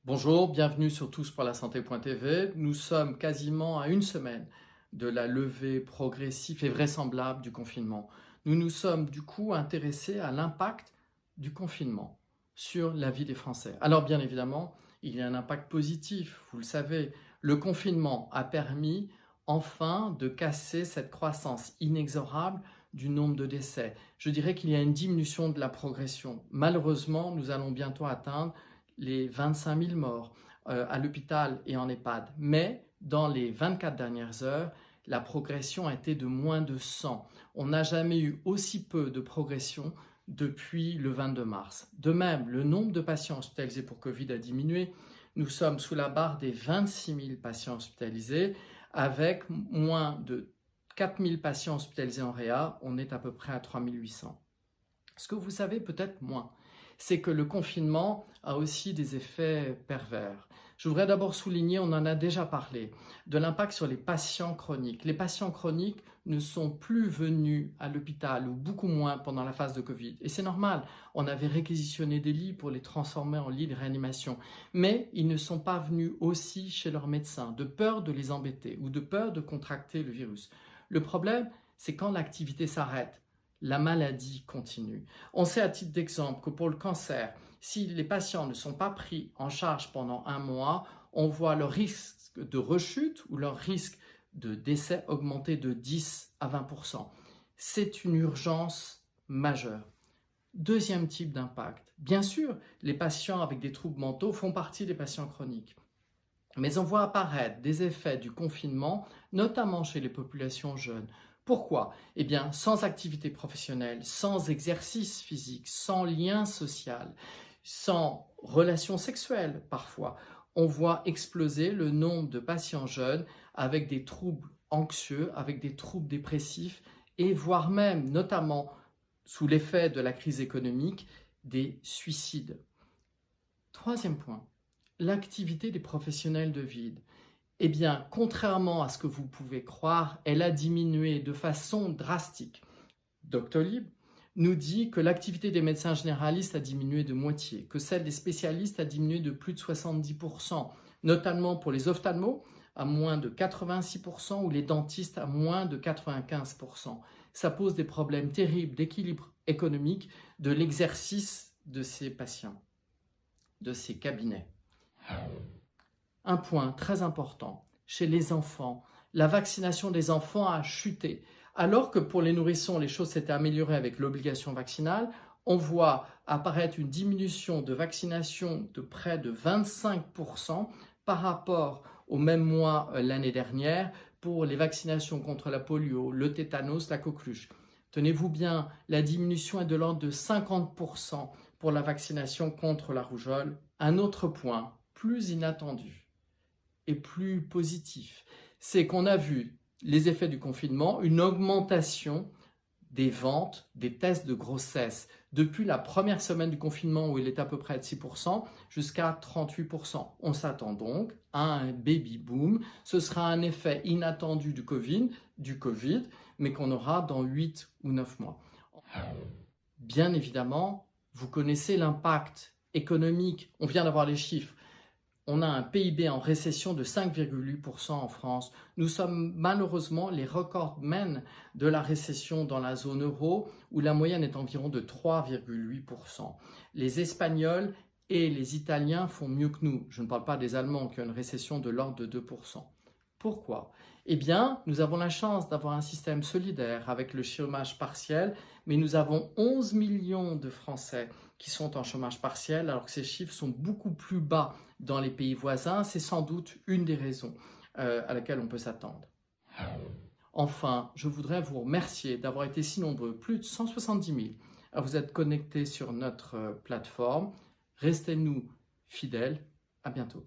Bonjour, bienvenue sur touspourlasanté.tv. Nous sommes quasiment à une semaine de la levée progressive et vraisemblable du confinement. Nous nous sommes du coup intéressés à l'impact du confinement sur la vie des Français. Alors bien évidemment, il y a un impact positif, vous le savez. Le confinement a permis enfin de casser cette croissance inexorable du nombre de décès. Je dirais qu'il y a une diminution de la progression. Malheureusement, nous allons bientôt atteindre les 25 000 morts à l'hôpital et en EHPAD. Mais dans les 24 dernières heures, la progression a été de moins de 100. On n'a jamais eu aussi peu de progression depuis le 22 mars. De même, le nombre de patients hospitalisés pour Covid a diminué. Nous sommes sous la barre des 26 000 patients hospitalisés avec moins de 4 000 patients hospitalisés en réa. On est à peu près à 3 800. Ce que vous savez peut-être moins, c'est que le confinement a aussi des effets pervers. Je voudrais d'abord souligner, on en a déjà parlé, de l'impact sur les patients chroniques. Les patients chroniques ne sont plus venus à l'hôpital, ou beaucoup moins pendant la phase de Covid. Et c'est normal, on avait réquisitionné des lits pour les transformer en lits de réanimation. Mais ils ne sont pas venus aussi chez leur médecin, de peur de les embêter ou de peur de contracter le virus. Le problème, c'est quand l'activité s'arrête. La maladie continue. On sait à titre d'exemple que pour le cancer, si les patients ne sont pas pris en charge pendant un mois, on voit leur risque de rechute ou leur risque de décès augmenter de 10 à 20%. C'est une urgence majeure. Deuxième type d'impact. Bien sûr, les patients avec des troubles mentaux font partie des patients chroniques. Mais on voit apparaître des effets du confinement, notamment chez les populations jeunes. Pourquoi? Eh bien, sans activité professionnelle, sans exercice physique, sans lien social, sans relations sexuelles parfois, on voit exploser le nombre de patients jeunes avec des troubles anxieux, avec des troubles dépressifs et voire même, notamment sous l'effet de la crise économique, des suicides. Troisième point, l'activité des professionnels de ville. Eh bien, contrairement à ce que vous pouvez croire, elle a diminué de façon drastique. Doctolib nous dit que l'activité des médecins généralistes a diminué de moitié, que celle des spécialistes a diminué de plus de 70%, notamment pour les ophtalmos à moins de 86% ou les dentistes à moins de 95%. Ça pose des problèmes terribles d'équilibre économique de l'exercice de ces patients, de ces cabinets. Un point très important, chez les enfants, la vaccination des enfants a chuté. Alors que pour les nourrissons, les choses s'étaient améliorées avec l'obligation vaccinale, on voit apparaître une diminution de vaccination de près de 25% par rapport au même mois l'année dernière pour les vaccinations contre la polio, le tétanos, la coqueluche. Tenez-vous bien, la diminution est de l'ordre de 50% pour la vaccination contre la rougeole. Un autre point, plus inattendu et plus positif, c'est qu'on a vu les effets du confinement, une augmentation des ventes des tests de grossesse depuis la première semaine du confinement où il est à peu près de 6% jusqu'à 38%. On s'attend donc à un baby boom. Ce sera un effet inattendu du Covid, mais qu'on aura dans 8 ou 9 mois. Bien évidemment, vous connaissez l'impact économique. On vient d'avoir les chiffres. On a un PIB en récession de 5,8% en France. Nous sommes malheureusement les recordmen de la récession dans la zone euro, où la moyenne est environ de 3,8%. Les Espagnols et les Italiens font mieux que nous. Je ne parle pas des Allemands qui ont une récession de l'ordre de 2%. Pourquoi? Eh bien, nous avons la chance d'avoir un système solidaire avec le chômage partiel, mais nous avons 11 millions de Français qui sont en chômage partiel, alors que ces chiffres sont beaucoup plus bas dans les pays voisins. C'est sans doute une des raisons à laquelle on peut s'attendre. Enfin, je voudrais vous remercier d'avoir été si nombreux, plus de 170 000, à vous être connectés sur notre plateforme. Restez-nous fidèles. À bientôt.